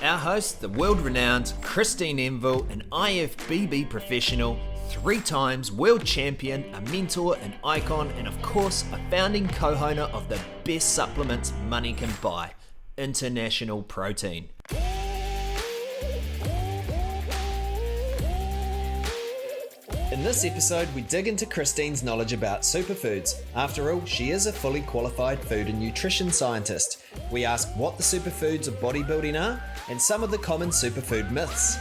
Our host, the world-renowned Christine Enville, an IFBB professional, 3 times world champion, a mentor, an icon, and of course, a founding co-owner of the best supplements money can buy, International Protein. In this episode, we dig into Christine's knowledge about superfoods. After all, she is a fully qualified food and nutrition scientist. We ask what the superfoods of bodybuilding are and some of the common superfood myths.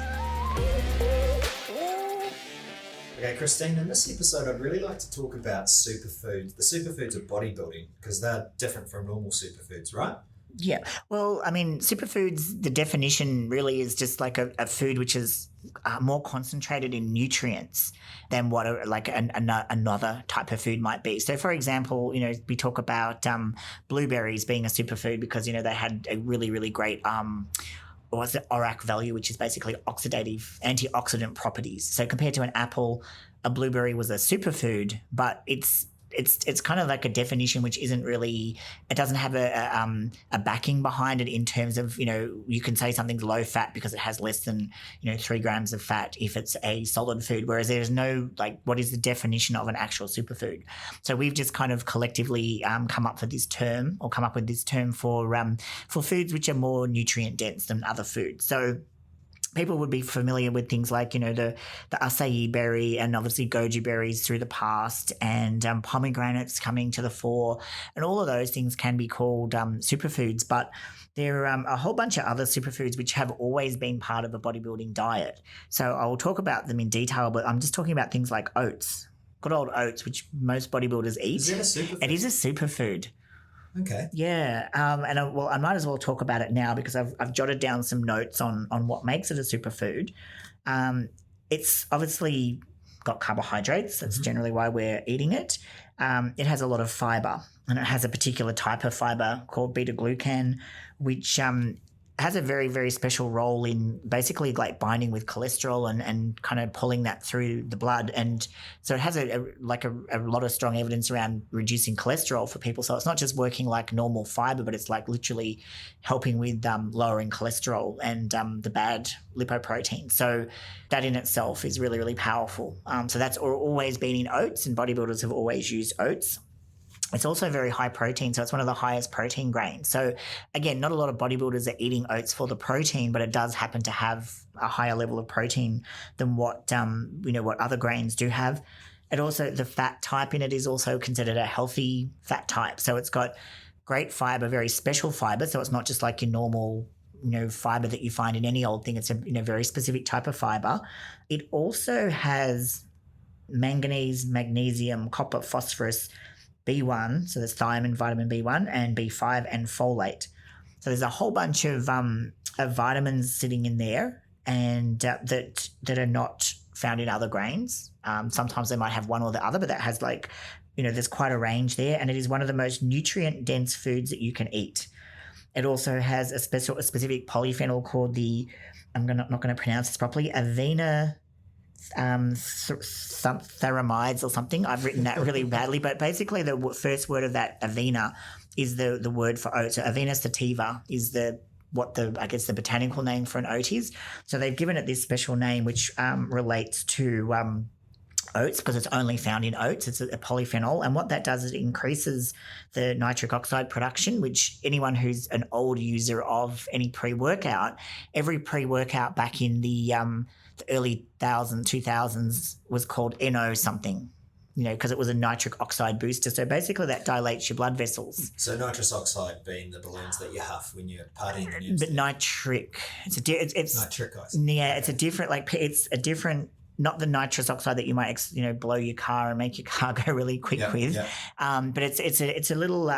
Okay, Christine, in this episode, I'd really like to talk about superfoods, the superfoods of bodybuilding, because they're different from normal superfoods, right? Yeah. Well, I mean, superfoods, the definition really is just like a food which is more concentrated in nutrients than what another type of food might be. So, for example, we talk about blueberries being a superfood because, they had a really, really great ORAC value, which is basically oxidative, antioxidant properties. So compared to an apple, a blueberry was a superfood, but it's kind of like a definition which isn't really, it doesn't have a backing behind it in terms of, you can say something's low fat because it has less than, 3 grams of fat if it's a solid food, whereas there's no, what is the definition of an actual superfood? So we've just kind of collectively come up with this term for foods which are more nutrient dense than other foods. So people would be familiar with things like, the acai berry and obviously goji berries through the past and pomegranates coming to the fore. And all of those things can be called superfoods, but there are a whole bunch of other superfoods which have always been part of a bodybuilding diet. So I will talk about them in detail, but I'm just talking about things like oats, good old oats, which most bodybuilders eat. Is it a superfood? It is a superfood. Okay. Yeah, I might as well talk about it now because I've jotted down some notes on what makes it a superfood. It's obviously got carbohydrates. That's generally why we're eating it. It has a lot of fiber, and it has a particular type of fiber called beta-glucan, which has a very, very special role in basically like binding with cholesterol and kind of pulling that through the blood. And so it has a lot of strong evidence around reducing cholesterol for people. So it's not just working like normal fiber, but it's like literally helping with lowering cholesterol and the bad lipoprotein. So that in itself is really, really powerful. So that's always been in oats, and bodybuilders have always used oats. It's also very high protein, so it's one of the highest protein grains. So again, not a lot of bodybuilders are eating oats for the protein, but it does happen to have a higher level of protein than what what other grains do have. It also, the fat type in it is also considered a healthy fat type. So it's got great fiber, very special fiber. So it's not just like your normal fiber that you find in any old thing. It's a very specific type of fiber. It also has manganese, magnesium, copper, phosphorus, B1, so there's thiamine, vitamin B1, and B5 and folate. So there's a whole bunch of vitamins sitting in there, and that are not found in other grains. Sometimes they might have one or the other, but that has there's quite a range there, and it is one of the most nutrient dense foods that you can eat. It also has a specific polyphenol called not going to pronounce this properly, avena. Some theramides or something. I've written that really badly, but basically the first word of that avena is the word for oat. So avena sativa is the botanical name for an oat is. So they've given it this special name which relates to oats because it's only found in oats. It's a polyphenol, and what that does is it increases the nitric oxide production, which anyone who's an old user of any pre-workout, every pre-workout back in the early 2000s was called NO something, because it was a nitric oxide booster. So basically that dilates your blood vessels. So nitrous oxide being the balloons that you have when you're partying. But nitric, it's nitric oxide. Yeah, it's a different, not the nitrous oxide that you might blow your car and make your car go really quick with. Yeah. But it's a little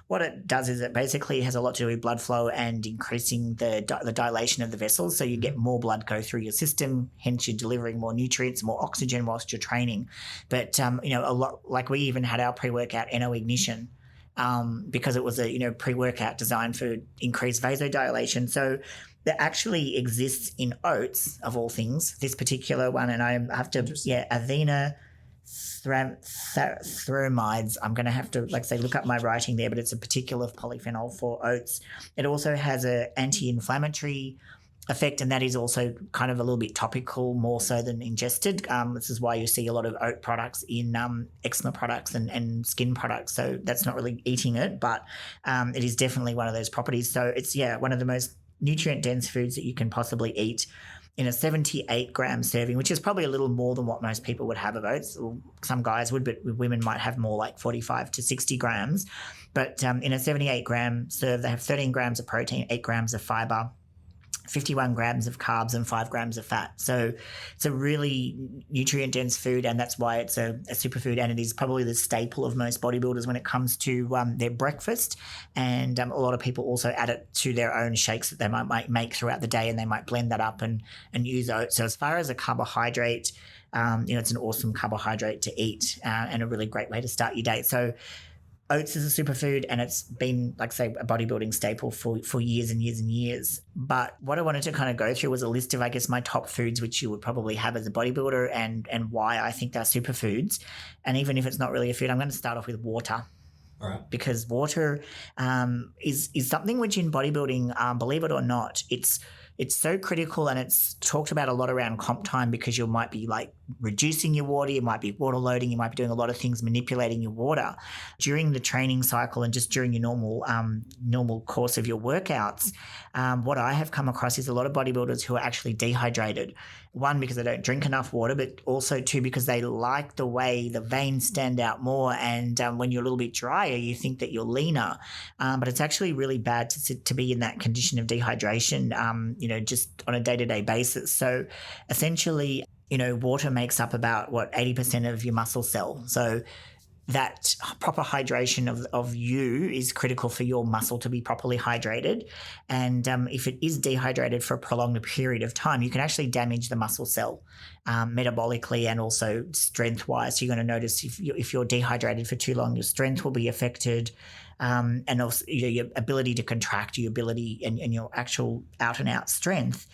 what it does is it basically has a lot to do with blood flow and increasing the dilation of the vessels, so you get more blood go through your system, hence you're delivering more nutrients, more oxygen whilst you're training. But a lot, like we even had our pre-workout NO ignition because it was a pre-workout designed for increased vasodilation. So that actually exists in oats, of all things, this particular one, and I have to, Avena thramides. I'm going to have to, look up my writing there, but it's a particular polyphenol for oats. It also has an anti-inflammatory effect, and that is also kind of a little bit topical, more so than ingested. This is why you see a lot of oat products in eczema products and skin products. So that's not really eating it, but it is definitely one of those properties. So it's, one of the most nutrient-dense foods that you can possibly eat in a 78-gram serving, which is probably a little more than what most people would have of oats. Well, some guys would, but women might have more, like 45 to 60 grams. But in a 78-gram serve, they have 13 grams of protein, 8 grams of fiber, 51 grams of carbs and 5 grams of fat. So it's a really nutrient-dense food, and that's why it's a superfood, and it is probably the staple of most bodybuilders when it comes to their breakfast. And a lot of people also add it to their own shakes that they might make throughout the day, and they might blend that up and use oats. So as far as a carbohydrate, it's an awesome carbohydrate to eat and a really great way to start your day. So oats is a superfood, and it's been, like I say, a bodybuilding staple for years and years and years. But what I wanted to kind of go through was a list of, I guess, my top foods, which you would probably have as a bodybuilder, and why I think they're superfoods. And even if it's not really a food, I'm going to start off with water. All right. Because water is something which in bodybuilding, believe it or not, it's so critical, and it's talked about a lot around comp time, because you might be like reducing your water, you might be water loading, you might be doing a lot of things manipulating your water during the training cycle and just during your normal course of your workouts. What I have come across is a lot of bodybuilders who are actually dehydrated. One, because they don't drink enough water, but also two, because they like the way the veins stand out more, and when you're a little bit drier, you think that you're leaner. But it's actually really bad to be in that condition of dehydration, just on a day-to-day basis. So essentially, water makes up about 80% of your muscle cell. So that proper hydration of you is critical for your muscle to be properly hydrated. And if it is dehydrated for a prolonged period of time, you can actually damage the muscle cell metabolically and also strength-wise. So you're going to notice if you're dehydrated for too long, your strength will be affected. And also your ability to contract, your ability and your actual out-and-out strength.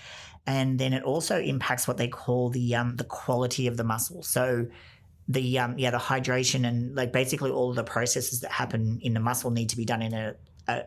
And then it also impacts what they call the quality of the muscle. So the hydration and basically all of the processes that happen in the muscle need to be done in a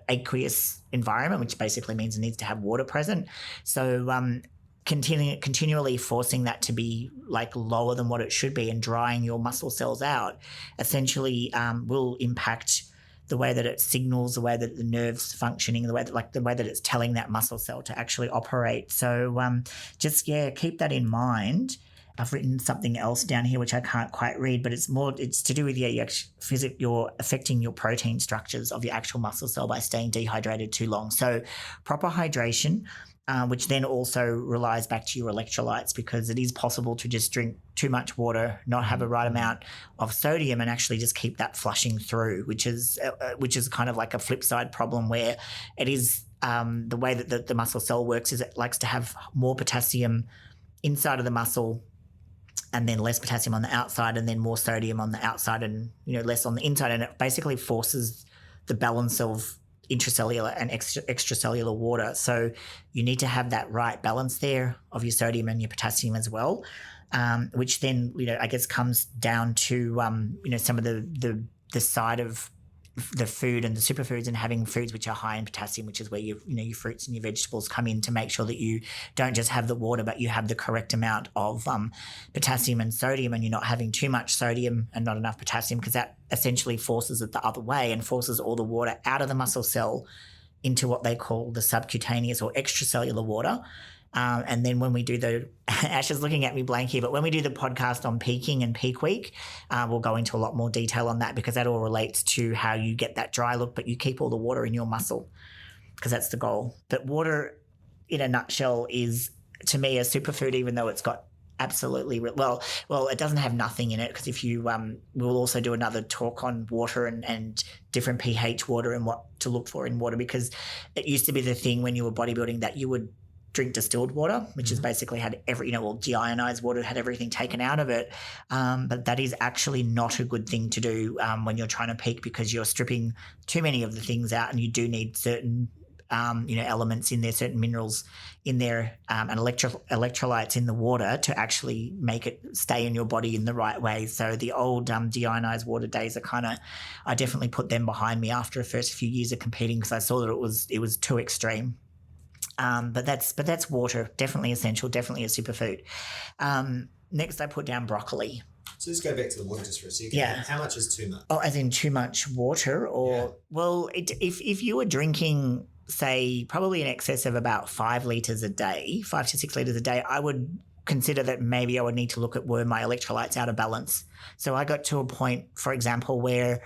aqueous environment, which basically means it needs to have water present. So continually forcing that to be lower than what it should be and drying your muscle cells out essentially will impact the way that it signals, the way that the nerves functioning, the way that it's telling that muscle cell to actually operate. So keep that in mind. I've written something else down here which I can't quite read, but it's to do with you're affecting your protein structures of your actual muscle cell by staying dehydrated too long. So proper hydration, which then also relies back to your electrolytes, because it is possible to just drink too much water, not have a right amount of sodium, and actually just keep that flushing through, which is kind of like a flip side problem, where it is the way that the muscle cell works is it likes to have more potassium inside of the muscle and then less potassium on the outside, and then more sodium on the outside and less on the inside, and it basically forces the balance of intracellular and extracellular water. So you need to have that right balance there of your sodium and your potassium as well, which then I guess comes down to some of the side of the food and the superfoods, and having foods which are high in potassium, which is where your fruits and your vegetables come in, to make sure that you don't just have the water, but you have the correct amount of potassium and sodium, and you're not having too much sodium and not enough potassium, because that essentially forces it the other way and forces all the water out of the muscle cell into what they call the subcutaneous or extracellular water. And then when we do Ash is looking at me blank here, but when we do the podcast on peaking and peak week, we'll go into a lot more detail on that, because that all relates to how you get that dry look, but you keep all the water in your muscle, because that's the goal. But water, in a nutshell, is, to me, a superfood, even though it's got absolutely, well, it doesn't have nothing in it, because if you, we'll also do another talk on water and different pH water and what to look for in water, because it used to be the thing when you were bodybuilding that you would drink distilled water, which has basically had deionized water, had everything taken out of it. But that is actually not a good thing to do when you're trying to peak, because you're stripping too many of the things out, and you do need certain elements in there, certain minerals in there, and electrolytes in the water to actually make it stay in your body in the right way. So the old deionized water days I definitely put them behind me after the first few years of competing, because I saw that it was too extreme. But that's water, definitely essential, definitely a superfood. Next, I put down broccoli. So let's go back to the water just for a second. Yeah. How much is too much? Oh, as in too much water, or well, if you were drinking, say, probably in excess of about 5 litres a day, 5 to 6 litres a day, I would consider that maybe I would need to look at were my electrolytes out of balance. So I got to a point, for example, where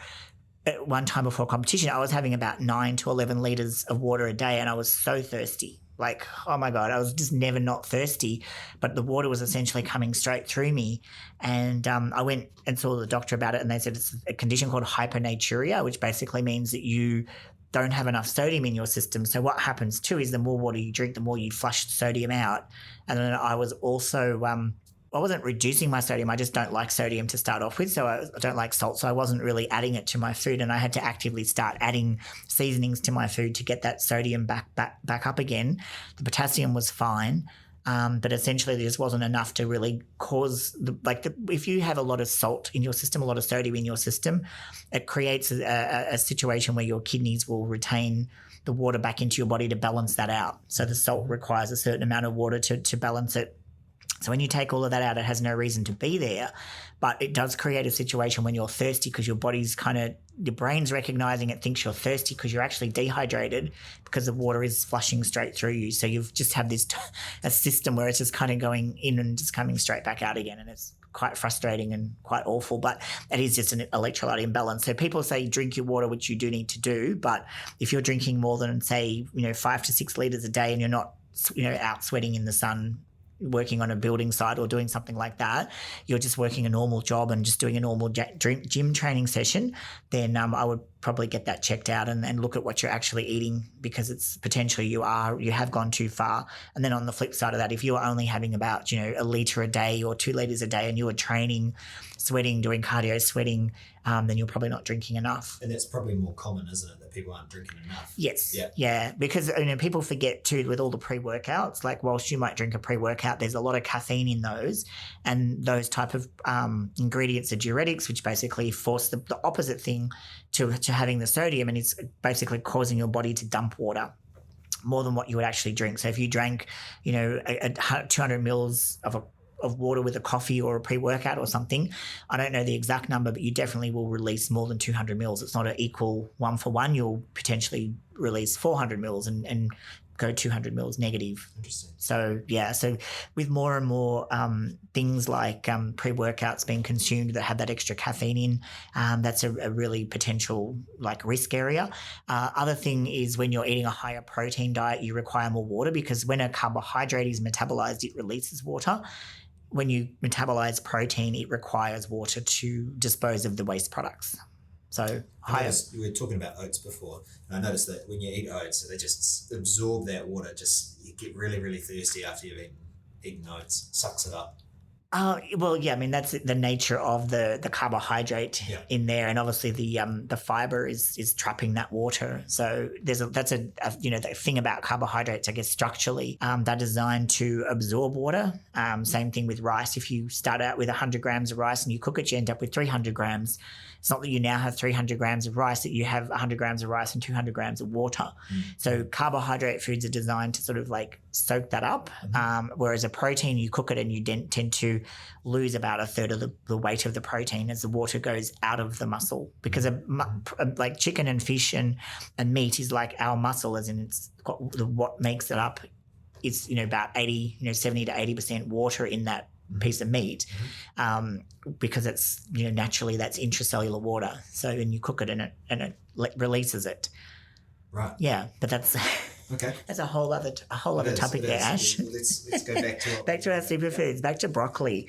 at one time before competition, I was having about 9 to 11 litres of water a day, and I was so thirsty. Like, oh my God, I was just never not thirsty, but the water was essentially coming straight through me. And I went and saw the doctor about it, and they said it's a condition called hypernaturia, which basically means that you don't have enough sodium in your system. So what happens too is the more water you drink, the more you flush sodium out. And then I was also I wasn't reducing my sodium. I just don't like sodium to start off with. So I don't like salt. So I wasn't really adding it to my food, and I had to actively start adding seasonings to my food to get that sodium back up again. The potassium was fine, but essentially there just wasn't enough to really cause if you have a lot of salt in your system, a lot of sodium in your system, it creates a situation where your kidneys will retain the water back into your body to balance that out. So the salt requires a certain amount of water to balance it. So when you take all of that out, it has no reason to be there, but it does create a situation when you're thirsty, because your body's your brain's recognizing it, thinks you're thirsty because you're actually dehydrated because the water is flushing straight through you. So you've just have this a system where it's just kind of going in and just coming straight back out again, and it's quite frustrating and quite awful, but it is just an electrolyte imbalance. So people say drink your water, which you do need to do, but if you're drinking more than, say, 5 to 6 litres a day and you're not, out sweating in the sun, working on a building site or doing something like that, you're just working a normal job and just doing a normal gym training session, then I would probably get that checked out and look at what you're actually eating, because it's potentially you have gone too far. And then on the flip side of that, if you're only having about a litre a day or 2 litres a day and you are training, sweating, doing cardio, sweating, then you're probably not drinking enough. And that's probably more common, isn't it, that people aren't drinking enough? Yes. Yeah, because people forget too with all the pre-workouts, like whilst you might drink a pre-workout, there's a lot of caffeine in those, and those type of ingredients are diuretics, which basically force the opposite thing to having the sodium, and it's basically causing your body to dump water more than what you would actually drink. So if you drank, 200 mils of water with a coffee or a pre-workout or something, I don't know the exact number, but you definitely will release more than 200 mils. It's not an equal 1-for-1. You'll potentially release 400 mils and go 200 mils negative. Interesting. So with more and more things like pre-workouts being consumed that have that extra caffeine in, that's a really potential risk area. Other thing is when you're eating a higher protein diet, you require more water, because when a carbohydrate is metabolized, it releases water. When you metabolize protein, it requires water to dispose of the waste products. So we were talking about oats before, and I noticed that when you eat oats, they just absorb that water. Just you get really, really thirsty after you've eaten oats. Sucks it up. That's the nature of the carbohydrate in there, and obviously the fiber is trapping that water. So that's the thing about carbohydrates, I guess, structurally, they're designed to absorb water. Same thing with rice. If you start out with 100 grams of rice and you cook it, you end up with 300 grams. It's not that you now have 300 grams of rice, that you have 100 grams of rice and 200 grams of water. So carbohydrate foods are designed to sort of soak that up, whereas a protein, you cook it and you tend to lose about a third of the weight of the protein as the water goes out of the muscle, because like chicken and fish and meat is like our muscle, as in it's got what makes it up. It's about 70 to 80% water in that piece of meat, because it's naturally that's intracellular water. So when you cook it and it releases it. Right. Yeah, but that's okay. That's a whole other topic there, Ash. Let's go back to back to our superfoods. Back to broccoli.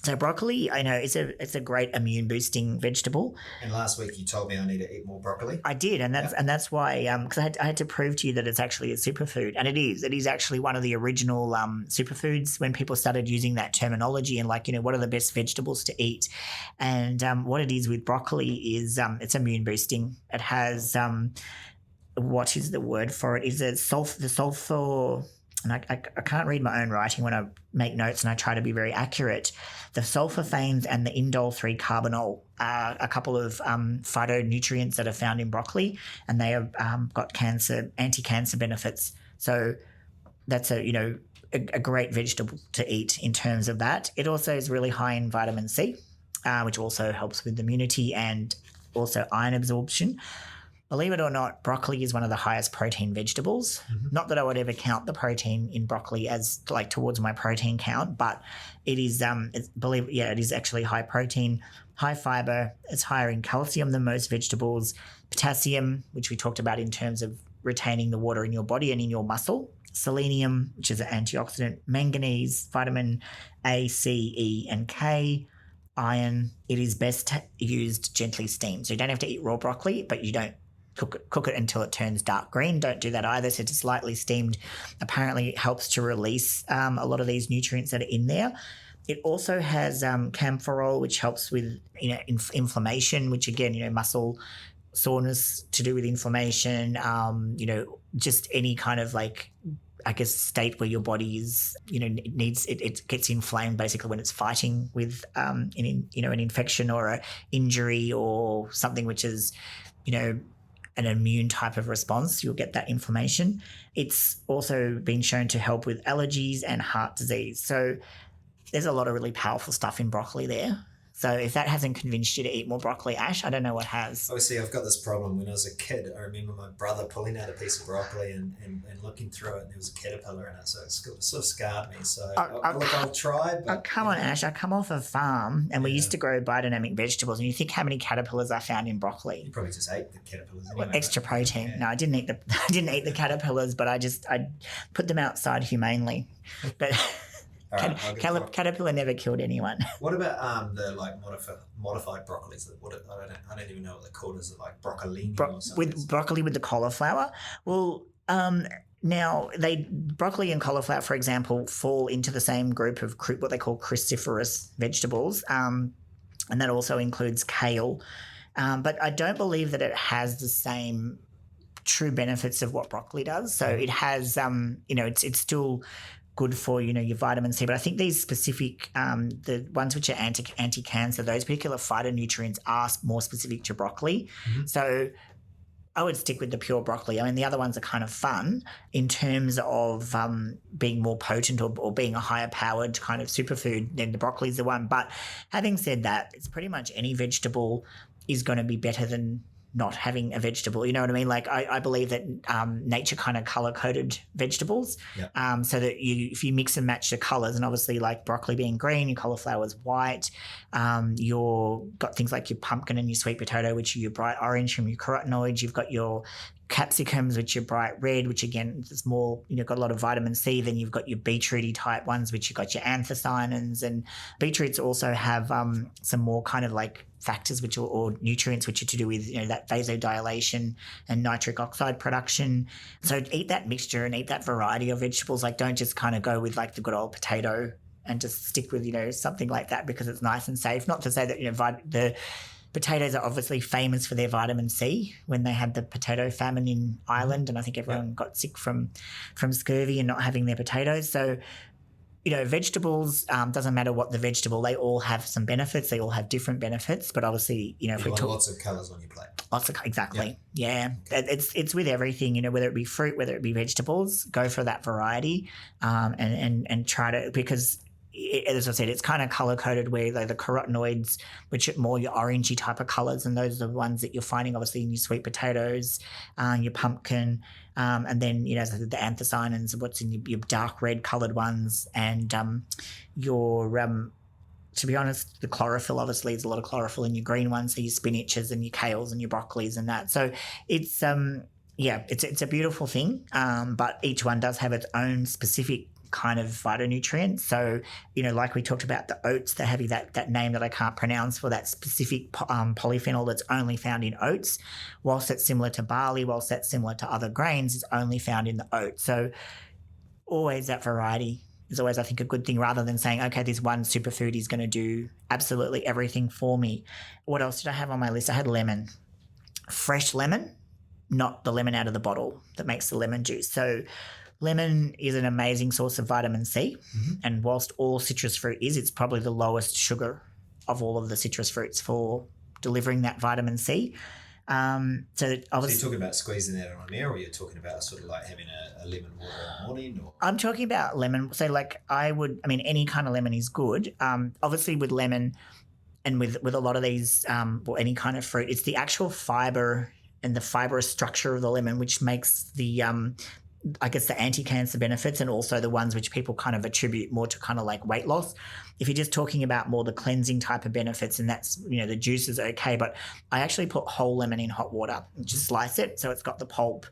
So broccoli, I know it's a great immune boosting vegetable. And last week you told me I need to eat more broccoli. I did, and that's why because I had to prove to you that it's actually a superfood, and it is. It is actually one of the original superfoods when people started using that terminology and what are the best vegetables to eat. And what it is with broccoli is it's immune boosting. It has what is the word for it? Is it the sulfur? And I can't read my own writing when I make notes, and I try to be very accurate. The sulforaphane and the indole 3-carbinol are a couple of phytonutrients that are found in broccoli, and they have got anti-cancer benefits. So that's a great vegetable to eat in terms of that. It also is really high in vitamin C, which also helps with immunity and also iron absorption. Believe it or not, broccoli is one of the highest protein vegetables. Mm-hmm. Not that I would ever count the protein in broccoli as like towards my protein count, but it is. It is actually high protein, high fiber. It's higher in calcium than most vegetables. Potassium, which we talked about in terms of retaining the water in your body and in your muscle. Selenium, which is an antioxidant. Manganese, vitamin A, C, E, and K. Iron. It is best used gently steamed. So you don't have to eat raw broccoli, but you don't cook it until it turns dark green. Don't do that either. So just lightly steamed apparently helps to release a lot of these nutrients that are in there. It also has camphorol, which helps with inflammation, which again, muscle soreness to do with inflammation, just any kind of state where your body is, it gets inflamed basically when it's fighting with an infection or an injury or something which is, an immune type of response. You'll get that inflammation. It's also been shown to help with allergies and heart disease. So there's a lot of really powerful stuff in broccoli there. So if that hasn't convinced you to eat more broccoli, Ash, I don't know what has. Obviously, I've got this problem. When I was a kid, I remember my brother pulling out a piece of broccoli and looking through it, and there was a caterpillar in it. So it sort of scarred me. So I'll try. But, come on, Ash. I come off a farm, and we used to grow biodynamic vegetables, and you think how many caterpillars I found in broccoli? You probably just ate the caterpillars anyway. Extra protein. Yeah. No, I didn't eat the caterpillars, but I put them outside humanely. But right, caterpillar never killed anyone. What about the modified broccolis? I don't even know what they're called. Is it like broccolini or something? With broccoli with the cauliflower? Well, now broccoli and cauliflower, for example, fall into the same group of what they call cruciferous vegetables, and that also includes kale. But I don't believe that it has the same true benefits of what broccoli does. So it has, it's still good for, your vitamin C. But I think these specific, the ones which are anti-cancer, those particular phytonutrients are more specific to broccoli. Mm-hmm. So I would stick with the pure broccoli. I mean, the other ones are kind of fun in terms of being more potent or being a higher powered kind of superfood. Then the broccoli is the one. But having said that, it's pretty much any vegetable is going to be better than not having a vegetable. You know what I mean? Like I believe that nature kind of color-coded vegetables. Yep. So that if you mix and match the colors, and obviously like broccoli being green, your cauliflower is white, you've got things like your pumpkin and your sweet potato, which are your bright orange from your carotenoids. You've got your capsicums, which are bright red, which again is more, got a lot of vitamin C. Then you've got your beetrooty type ones, which you've got your anthocyanins, and beetroots also have some more kind of like factors or nutrients which are to do with that vasodilation and nitric oxide production. So eat that mixture and eat that variety of vegetables. Like don't just kind of go with like the good old potato and just stick with something like that because it's nice and safe. Not to say that the potatoes are obviously famous for their vitamin C when they had the potato famine in Ireland, and I think everyone got sick from scurvy and not having their potatoes. So vegetables, doesn't matter what the vegetable, they all have some benefits. They all have different benefits, but obviously, if we talk lots of colours on your plate. Exactly. Yeah. It's with everything, whether it be fruit, whether it be vegetables, go for that variety, and try to, because as I said, it's kind of color coded where the carotenoids, which are more your orangey type of colors, and those are the ones that you're finding obviously in your sweet potatoes, your pumpkin, and then the anthocyanins, what's in your dark red colored ones, and your to be honest, the chlorophyll, obviously there's a lot of chlorophyll in your green ones, so your spinaches and your kales and your broccolis and that. So it's it's a beautiful thing, but each one does have its own specific kind of phytonutrients. So, like we talked about the oats, they have that name that I can't pronounce for that specific polyphenol that's only found in oats. Whilst it's similar to barley, whilst that's similar to other grains, it's only found in the oats. So always that variety is always, I think, a good thing, rather than saying, okay, this one superfood is going to do absolutely everything for me. What else did I have on my list? I had lemon. Fresh lemon. not the lemon out of the bottle that makes the lemon juice. So lemon is an amazing source of vitamin C, and whilst all citrus fruit is, it's probably the lowest sugar of all of the citrus fruits for delivering that vitamin C. So you're talking about squeezing that on air, or you're talking about sort of like having a lemon water in the morning? Or? I'm talking about lemon. So like any kind of lemon is good. Obviously with lemon and with a lot of these or any kind of fruit, it's the actual fiber and the fibrous structure of the lemon which makes the I guess the anti-cancer benefits, and also the ones which people kind of attribute more to kind of like weight loss. If you're just talking about more the cleansing type of benefits, and that's, the juice is okay, but I actually put whole lemon in hot water and just slice it so it's got the pulp.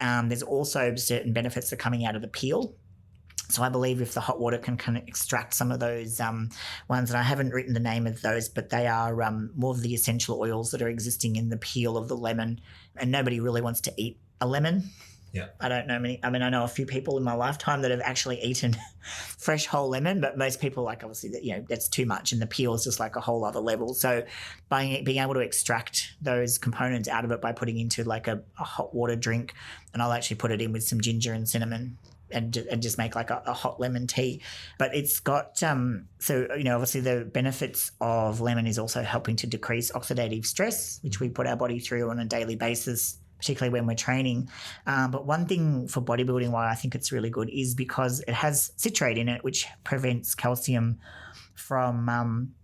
There's also certain benefits that are coming out of the peel. So I believe if the hot water can kind of extract some of those ones, and I haven't written the name of those, but they are more of the essential oils that are existing in the peel of the lemon, and nobody really wants to eat a lemon. Yeah. I don't know many. I mean, I know a few people in my lifetime that have actually eaten fresh whole lemon, but most people, like, obviously that, that's too much, and the peel is just like a whole other level. So being able to extract those components out of it by putting into like a hot water drink, and I'll actually put it in with some ginger and cinnamon and just make like a hot lemon tea. But it's got obviously the benefits of lemon is also helping to decrease oxidative stress, which we put our body through on a daily basis, particularly when we're training. But one thing for bodybuilding why I think it's really good is because it has citrate in it, which prevents calcium from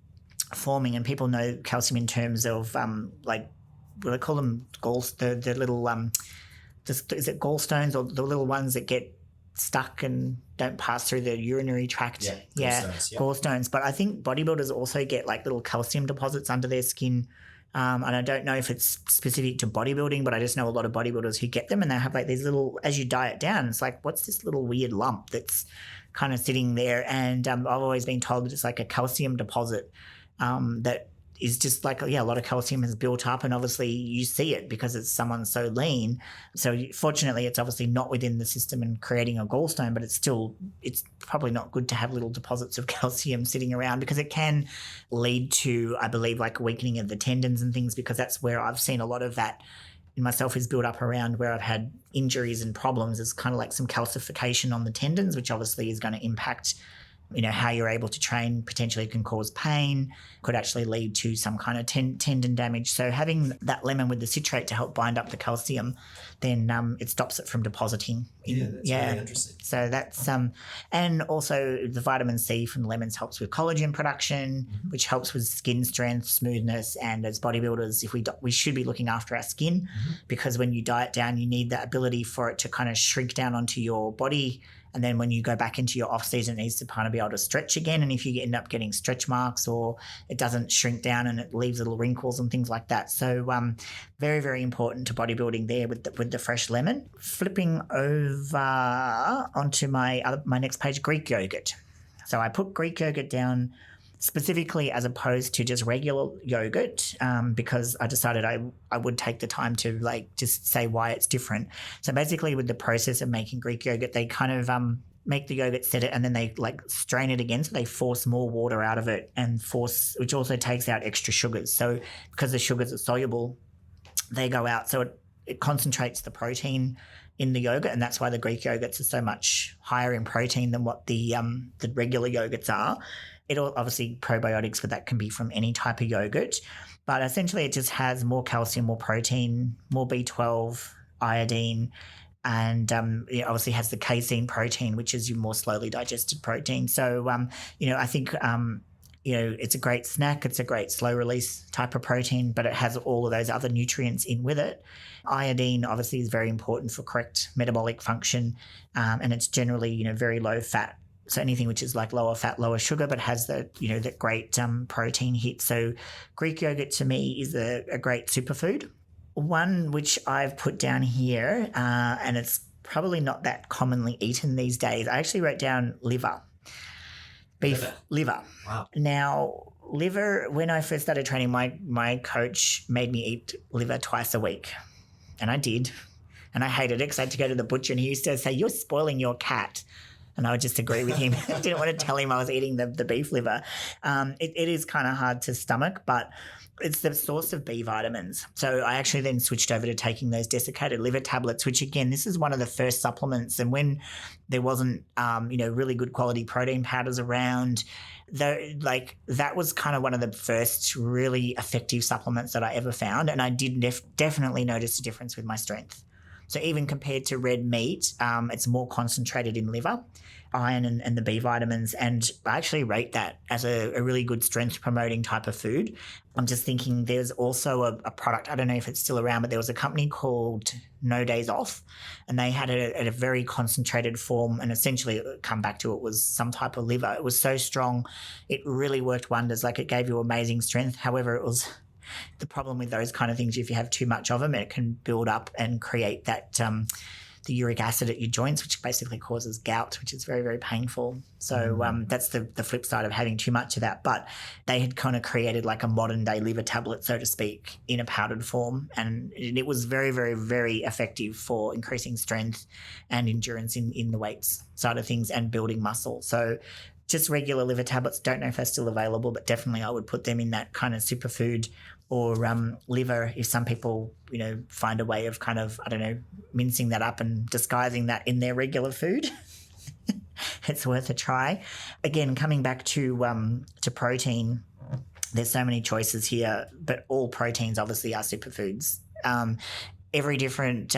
forming. And people know calcium in terms of what do they call them? The little is it gallstones, or the little ones that get stuck and don't pass through the urinary tract? Gallstones. But I think bodybuilders also get like little calcium deposits under their skin. And I don't know if it's specific to bodybuilding, but I just know a lot of bodybuilders who get them, and they have like these little, as you diet down, it's like, what's this little weird lump that's kind of sitting there? And I've always been told that it's like a calcium deposit that is just like, a lot of calcium has built up, and obviously you see it because it's someone so lean. So fortunately it's obviously not within the system and creating a gallstone, but it's probably not good to have little deposits of calcium sitting around, because it can lead to, I believe, like weakening of the tendons and things, because that's where I've seen a lot of that in myself is built up around where I've had injuries and problems. It's kind of like some calcification on the tendons, which obviously is going to impact how you're able to train. Potentially can cause pain, could actually lead to some kind of tendon damage. So having that lemon with the citrate to help bind up the calcium, then it stops it from depositing. That's really interesting. So that's and also the vitamin C from lemons helps with collagen production, which helps with skin strength, smoothness. And as bodybuilders, we should be looking after our skin, because when you diet down, you need that ability for it to kind of shrink down onto your body. And then when you go back into your off season, it needs to kind of be able to stretch again. And if you end up getting stretch marks, or it doesn't shrink down and it leaves little wrinkles and things like that. So very, very important to bodybuilding there with the fresh lemon. Flipping over onto my next page, Greek yogurt. So I put Greek yogurt down specifically as opposed to just regular yogurt, because I decided I would take the time to like just say why it's different. So basically with the process of making Greek yogurt, they kind of make the yogurt, set it, and then they like strain it again. So they force more water out of it, which also takes out extra sugars. So because the sugars are soluble, they go out. So it concentrates the protein in the yogurt, and that's why the Greek yogurts are so much higher in protein than what the regular yogurts are. Obviously probiotics, but that can be from any type of yogurt. But essentially it just has more calcium, more protein, more B12, iodine, and it obviously has the casein protein, which is your more slowly digested protein. So, I think, it's a great snack. It's a great slow release type of protein, but it has all of those other nutrients in with it. Iodine obviously is very important for correct metabolic function, and it's generally, very low fat. So anything which is like lower fat, lower sugar, but has the, that great protein hit. So Greek yogurt to me is a great superfood. One which I've put down here, and it's probably not that commonly eaten these days. I actually wrote down liver. Beef liver. Wow. Now, liver, when I first started training, my coach made me eat liver twice a week. And I did. And I hated it because I had to go to the butcher, and he used to say, "You're spoiling your cat." and I would just agree with him. I didn't want to tell him I was eating the beef liver. It is kind of hard to stomach, but it's the source of B vitamins. So I actually then switched over to taking those desiccated liver tablets, which again, this is one of the first supplements. And when there wasn't, really good quality protein powders around, that was kind of one of the first really effective supplements that I ever found. And I did definitely notice a difference with my strength. So even compared to red meat, it's more concentrated in liver, iron and the B vitamins. And I actually rate that as a really good strength promoting type of food. I'm just thinking there's also a product, I don't know if it's still around, but there was a company called No Days Off, and they had it at a very concentrated form, and essentially come back to it was some type of liver. It was so strong. It really worked wonders. Like, it gave you amazing strength. However, it was the problem with those kind of things, if you have too much of them, it can build up and create that the uric acid at your joints, which basically causes gout, which is very, very painful. So that's the flip side of having too much of that. But they had kind of created like a modern day liver tablet, so to speak, in a powdered form. And it was very, very, very effective for increasing strength and endurance in the weights side of things and building muscle. So just regular liver tablets, don't know if they're still available, but definitely I would put them in that kind of superfood or liver, if some people, find a way of kind of, mincing that up and disguising that in their regular food. It's worth a try. Again, coming back to protein, there's so many choices here, but all proteins obviously are superfoods. Every different,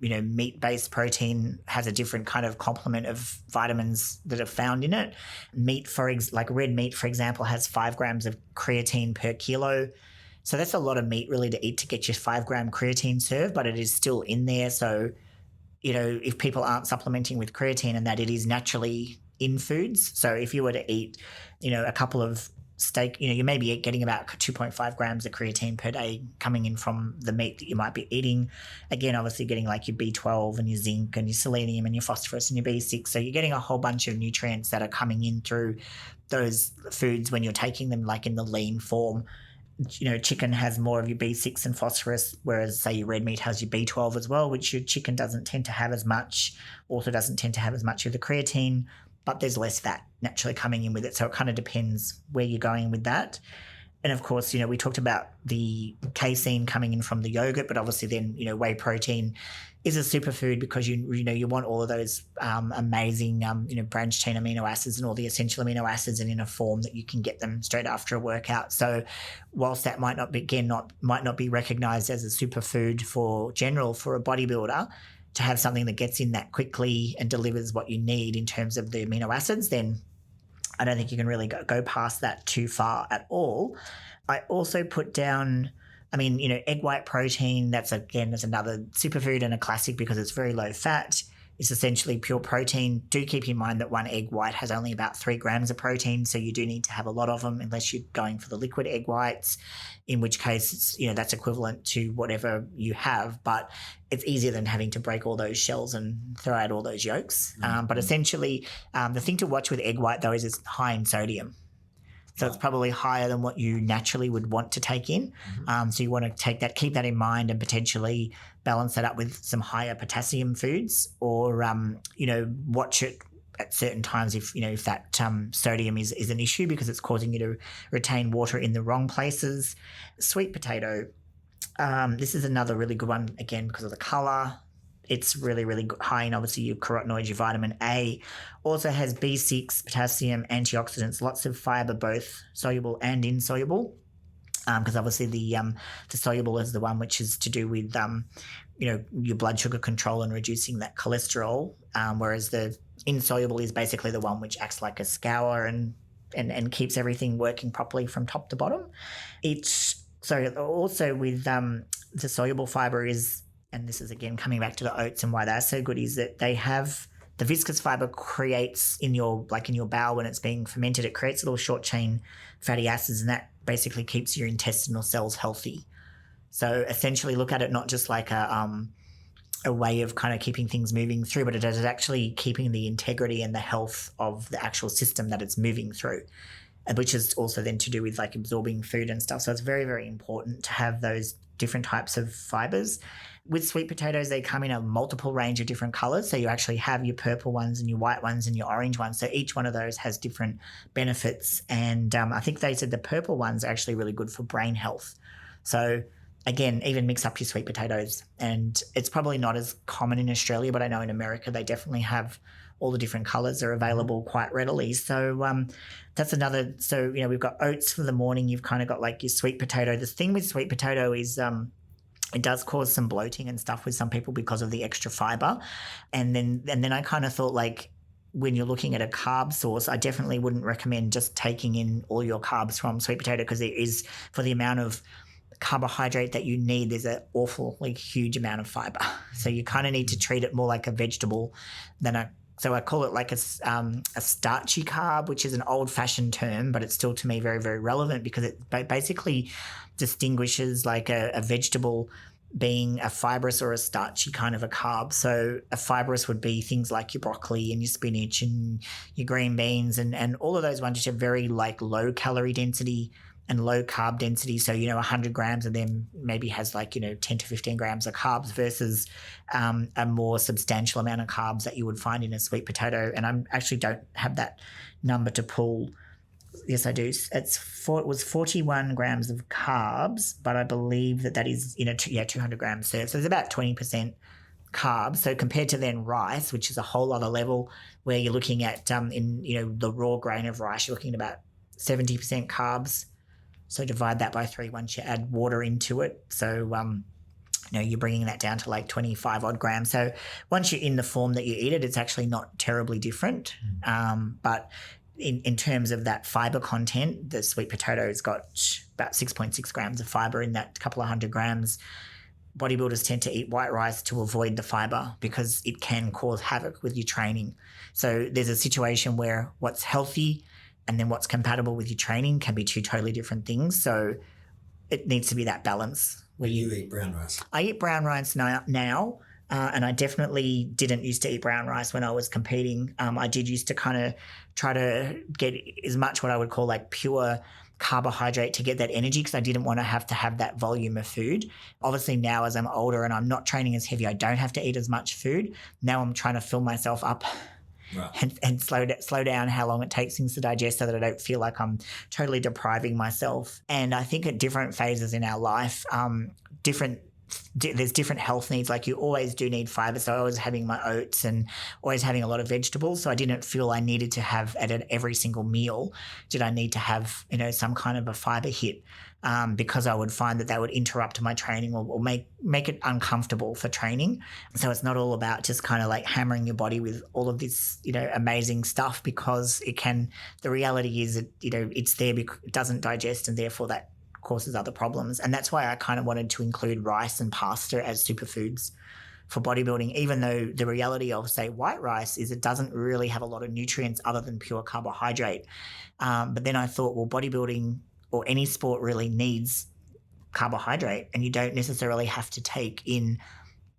meat-based protein has a different kind of complement of vitamins that are found in it. Meat, like red meat, for example, has 5 grams of creatine per kilo. So that's a lot of meat really to eat to get your 5 gram creatine serve, but it is still in there. So, if people aren't supplementing with creatine and that it is naturally in foods. So if you were to eat, a couple of steak, you may be getting about 2.5 grams of creatine per day coming in from the meat that you might be eating. Again, obviously getting like your B12 and your zinc and your selenium and your phosphorus and your B6. So you're getting a whole bunch of nutrients that are coming in through those foods when you're taking them like in the lean form. Chicken has more of your B6 and phosphorus, whereas, say, your red meat has your B12 as well, which your chicken doesn't tend to have as much, also doesn't tend to have as much of the creatine, but there's less fat naturally coming in with it. So it kind of depends where you're going with that. And, of course, we talked about the casein coming in from the yogurt, but obviously then, whey protein is a superfood because, you want all of those amazing, branched chain amino acids and all the essential amino acids and in a form that you can get them straight after a workout. So whilst that might not be recognized as a superfood for a bodybuilder, to have something that gets in that quickly and delivers what you need in terms of the amino acids, then I don't think you can really go past that too far at all. I also put down, egg white protein, that's another superfood and a classic because it's very low fat. It's essentially pure protein. Do keep in mind that one egg white has only about 3 grams of protein, so you do need to have a lot of them unless you're going for the liquid egg whites, in which case, that's equivalent to whatever you have, but it's easier than having to break all those shells and throw out all those yolks. But essentially, the thing to watch with egg white, though, is it's high in sodium. So it's probably higher than what you naturally would want to take in. So you want to keep that in mind and potentially balance that up with some higher potassium foods or, watch it at certain times if that sodium is an issue because it's causing you to retain water in the wrong places. Sweet potato. This is another really good one, again, because of the colour. It's really, really high in, obviously, your carotenoids, your vitamin A. Also has B6, potassium, antioxidants, lots of fibre, both soluble and insoluble. Because obviously the soluble is the one which is to do with, your blood sugar control and reducing that cholesterol, whereas the insoluble is basically the one which acts like a scour and keeps everything working properly from top to bottom. Also with the soluble fibre is, and this is again coming back to the oats and why they're so good, is that they have the viscous fiber creates in your bowel when it's being fermented, it creates little short chain fatty acids, and that basically keeps your intestinal cells healthy. So essentially look at it not just like a way of kind of keeping things moving through, but it is actually keeping the integrity and the health of the actual system that it's moving through. which is also then to do with like absorbing food and stuff. So it's very, very important to have those different types of fibers. With sweet potatoes, they come in a multiple range of different colors. So you actually have your purple ones and your white ones and your orange ones. So each one of those has different benefits. And I think they said the purple ones are actually really good for brain health. So again, even mix up your sweet potatoes. And it's probably not as common in Australia, but I know in America they definitely have all the different colors are available quite readily. So that's another. So, we've got oats for the morning. You've kind of got like your sweet potato. The thing with sweet potato is it does cause some bloating and stuff with some people because of the extra fiber. And then I kind of thought, like, when you're looking at a carb source, I definitely wouldn't recommend just taking in all your carbs from sweet potato, because it is, for the amount of carbohydrate that you need, there's an awful, like, huge amount of fiber. So you kind of need to treat it more like a vegetable than so I call it like a starchy carb, which is an old-fashioned term, but it's still, to me, very, very relevant, because it basically distinguishes like a vegetable being a fibrous or a starchy kind of a carb. So a fibrous would be things like your broccoli and your spinach and your green beans and all of those ones which are very like low calorie density and low carb density. So, 100 grams of them maybe has like, 10 to 15 grams of carbs versus a more substantial amount of carbs that you would find in a sweet potato. And I actually don't have that number to pull. Yes, I do. It was 41 grams of carbs, but I believe that is, 200 grams served. So it's about 20% carbs. So compared to then rice, which is a whole other level, where you're looking at in the raw grain of rice, you're looking at about 70% carbs. So divide that by 3 once you add water into it. So, you're bringing that down to like 25 odd grams. So once you're in the form that you eat it, it's actually not terribly different. But in terms of that fiber content, the sweet potato's got about 6.6 grams of fiber in that couple of 100 grams. Bodybuilders tend to eat white rice to avoid the fiber because it can cause havoc with your training. So there's a situation where what's healthy and then what's compatible with your training can be two totally different things. So it needs to be that balance. Where you eat brown rice? I eat brown rice now, and I definitely didn't used to eat brown rice when I was competing. I did used to kind of try to get as much what I would call like pure carbohydrate to get that energy, because I didn't want to have that volume of food. Obviously now, as I'm older and I'm not training as heavy, I don't have to eat as much food. Now I'm trying to fill myself up. Right. And slow down how long it takes things to digest, so that I don't feel like I'm totally depriving myself. And I think at different phases in our life, there's different health needs. Like, you always do need fiber. So I was having my oats and always having a lot of vegetables. So I didn't feel I needed to have at every single meal, did I need to have, some kind of a fiber hit, because I would find that would interrupt my training or make it uncomfortable for training. So it's not all about just kind of like hammering your body with all of this, amazing stuff, because the reality is that, it's there because it doesn't digest, and therefore that causes other problems. And that's why I kind of wanted to include rice and pasta as superfoods for bodybuilding, even though the reality of, say, white rice is it doesn't really have a lot of nutrients other than pure carbohydrate. But then I thought, well, bodybuilding or any sport really needs carbohydrate, and you don't necessarily have to take in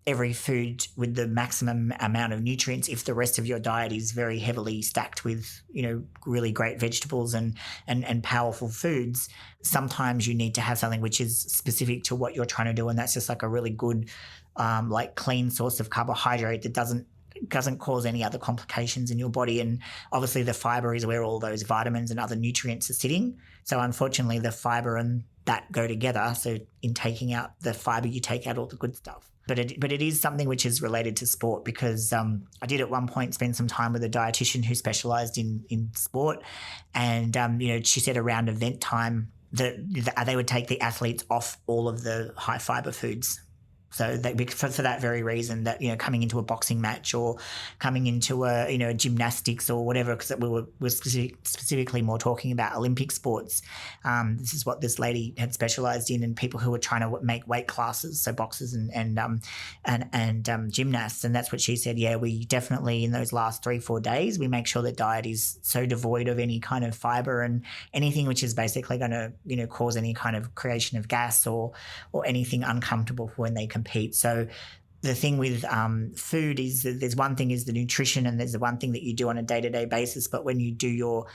every food with the maximum amount of nutrients if the rest of your diet is very heavily stacked with, really great vegetables and powerful foods. Sometimes you need to have something which is specific to what you're trying to do, and that's just like a really good, like clean source of carbohydrate that doesn't cause any other complications in your body. And obviously the fiber is where all those vitamins and other nutrients are sitting. So unfortunately the fiber and that go together. So in taking out the fiber, you take out all the good stuff. But it is something which is related to sport, because I did at one point spend some time with a dietitian who specialised in sport, and she said around event time that they would take the athletes off all of the high fiber foods. So for that very reason, that coming into a boxing match or coming into a gymnastics or whatever, because we're specifically more talking about Olympic sports. This is what this lady had specialised in, and people who were trying to make weight classes, so boxers and gymnasts. And that's what she said. Yeah, we definitely in those last 3-4 days, we make sure that diet is so devoid of any kind of fiber and anything which is basically going to cause any kind of creation of gas or anything uncomfortable for when they compete. So the thing with food is that there's one thing is the nutrition, and there's the one thing that you do on a day-to-day basis. But when you do your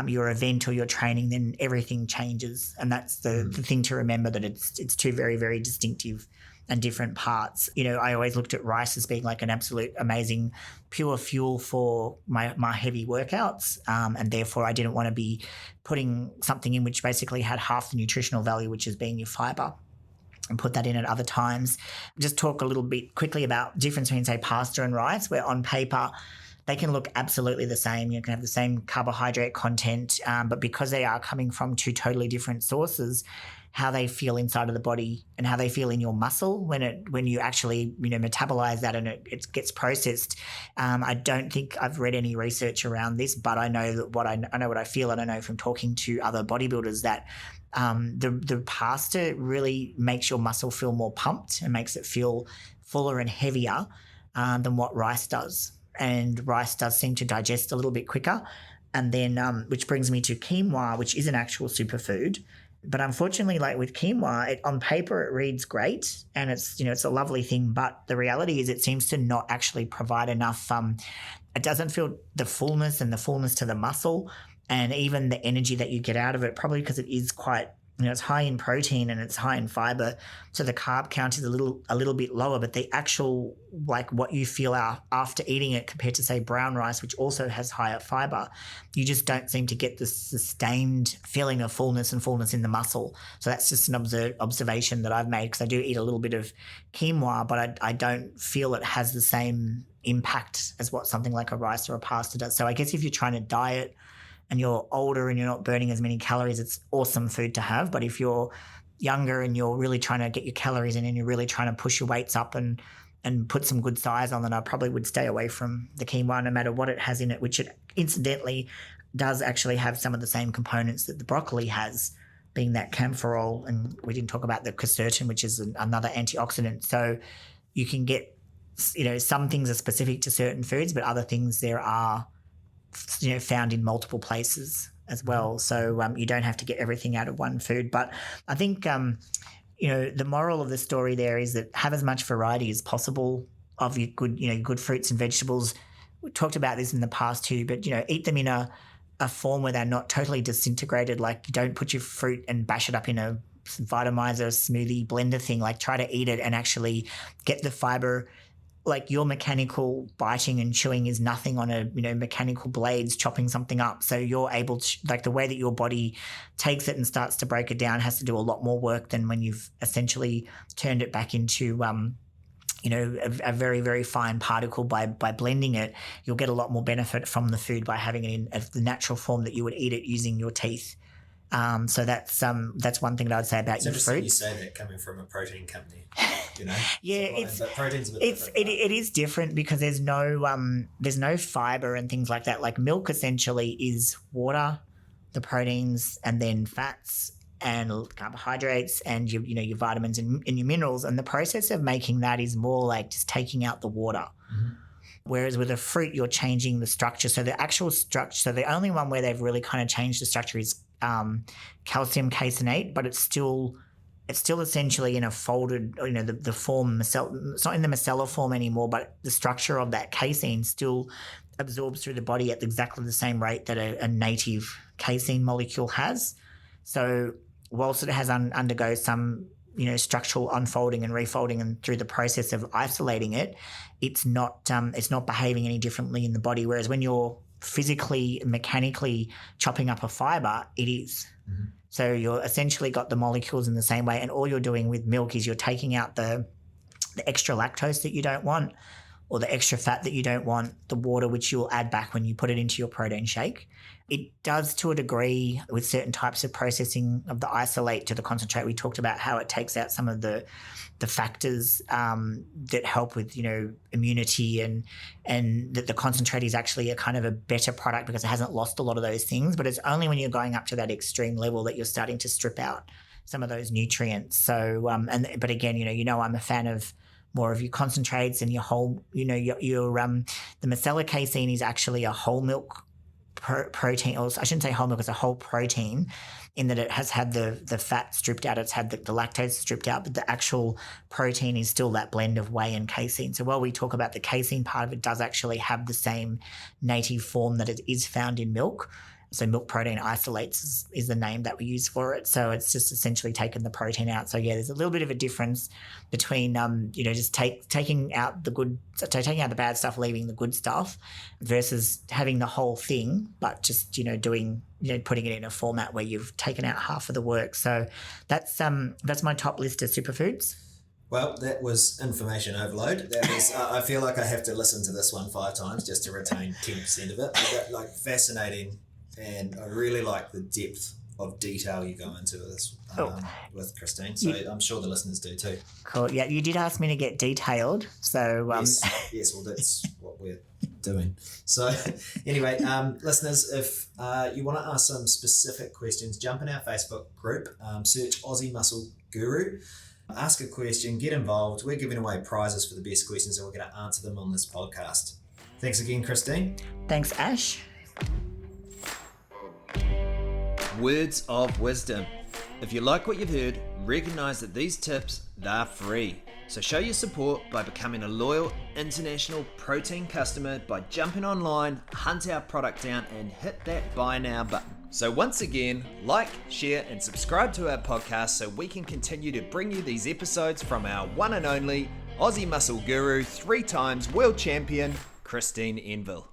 your event or your training, then everything changes. And that's the thing to remember, that it's two very, very distinctive and different parts. You know, I always looked at rice as being like an absolute amazing pure fuel for my heavy workouts, and therefore I didn't want to be putting something in which basically had half the nutritional value, which is being your fibre, and put that in at other times. Just talk a little bit quickly about the difference between, say, pasta and rice, where on paper they can look absolutely the same. You can have the same carbohydrate content, but because they are coming from two totally different sources, how they feel inside of the body and how they feel in your muscle when you actually, you know, metabolize that and it gets processed. I don't think I've read any research around this, but I know that I know what I feel, and I know from talking to other bodybuilders that the pasta really makes your muscle feel more pumped and makes it feel fuller and heavier than what rice does. And rice does seem to digest a little bit quicker. And then, which brings me to quinoa, which is an actual superfood. But unfortunately, like with quinoa, on paper it reads great and it's, you know, it's a lovely thing. But the reality is it seems to not actually provide enough. It doesn't feel the fullness to the muscle, and even the energy that you get out of it, probably because it is quite, you know, it's high in protein and it's high in fiber. So the carb count is a little bit lower, but the actual, like what you feel after eating it compared to, say, brown rice, which also has higher fiber, you just don't seem to get the sustained feeling of fullness in the muscle. So that's just an observation that I've made, because I do eat a little bit of quinoa, but I don't feel it has the same impact as what something like a rice or a pasta does. So I guess if you're trying to diet and you're older and you're not burning as many calories, it's awesome food to have. But if you're younger and you're really trying to get your calories in and you're really trying to push your weights up and put some good size on, then I probably would stay away from the quinoa no matter what it has in it, which it incidentally does actually have some of the same components that the broccoli has, being that camphorol, and we didn't talk about the quercetin, which is another antioxidant. So you can get, you know, some things are specific to certain foods, but other things there are, you know, found in multiple places as well. So you don't have to get everything out of one food. But I think, you know, the moral of the story there is that have as much variety as possible of your good fruits and vegetables. We talked about this in the past too, but, you know, eat them in a form where they're not totally disintegrated. Like, you don't put your fruit and bash it up in a Vitamizer smoothie blender thing. Like, try to eat it and actually get the fiber. Like, your mechanical biting and chewing is nothing on a, you know, mechanical blades chopping something up. So you're able to, like, the way that your body takes it and starts to break it down has to do a lot more work than when you've essentially turned it back into, you know, a very, very fine particle by blending it. You'll get a lot more benefit from the food by having it in the natural form that you would eat it using your teeth. So that's one thing that I'd say about your fruit. You say that coming from a protein company, you know. Yeah, but protein's a bit different. It is different because there's no fiber and things like that. Like, milk essentially is water, the proteins, and then fats and carbohydrates and your vitamins and your minerals. And the process of making that is more like just taking out the water. Mm-hmm. Whereas with a fruit, you're changing the structure. So the actual structure, so the only one where they've really kind of changed the structure is calcium caseinate, but it's still essentially in a folded, you know, the form, it's not in the micellar form anymore, but the structure of that casein still absorbs through the body at exactly the same rate that a native casein molecule has. So whilst it has undergo some, you know, structural unfolding and refolding, and through the process of isolating it, it's not behaving any differently in the body. Whereas when you're physically, mechanically chopping up a fiber, it is. Mm-hmm. So you're essentially got the molecules in the same way, and all you're doing with milk is you're taking out the extra lactose that you don't want, or the extra fat that you don't want, the water which you'll add back when you put it into your protein shake. It does, to a degree, with certain types of processing of the isolate to the concentrate. We talked about how it takes out some of the factors that help with, you know, immunity, and that the concentrate is actually a kind of a better product because it hasn't lost a lot of those things. But it's only when you're going up to that extreme level that you're starting to strip out some of those nutrients. So, but again, you know, I'm a fan of more of your concentrates and your whole, you know, your the micellar casein is actually a whole milk protein, or I shouldn't say whole milk, it's a whole protein, in that it has had the fat stripped out, it's had the lactose stripped out, but the actual protein is still that blend of whey and casein. So while we talk about the casein part of it, does actually have the same native form that it is found in milk. So milk protein isolates is the name that we use for it. So it's just essentially taken the protein out. So yeah, there's a little bit of a difference between just taking out the bad stuff, leaving the good stuff, versus having the whole thing, but just putting it in a format where you've taken out half of the work. So that's my top list of superfoods. Well, that was information overload. That is, I feel like I have to listen to this one 5 times just to retain 10% of it. But, fascinating, and I really like the depth of detail you go into this with Christine. So I'm sure the listeners do too. Cool. Yeah, you did ask me to get detailed. So yes. Well, that's what we're doing. So anyway, listeners, if you want to ask some specific questions, jump in our Facebook group, search Aussie Muscle Guru. Ask a question, get involved. We're giving away prizes for the best questions, and we're going to answer them on this podcast. Thanks again, Christine. Thanks, Ash. Words of wisdom. If you like what you've heard, recognize that these tips, they're free. So show your support by becoming a loyal international protein customer by jumping online, hunt our product down, and hit that buy now button. So once again, like, share, and subscribe to our podcast so we can continue to bring you these episodes from our one and only Aussie Muscle Guru, 3 times world champion, Christine Enville.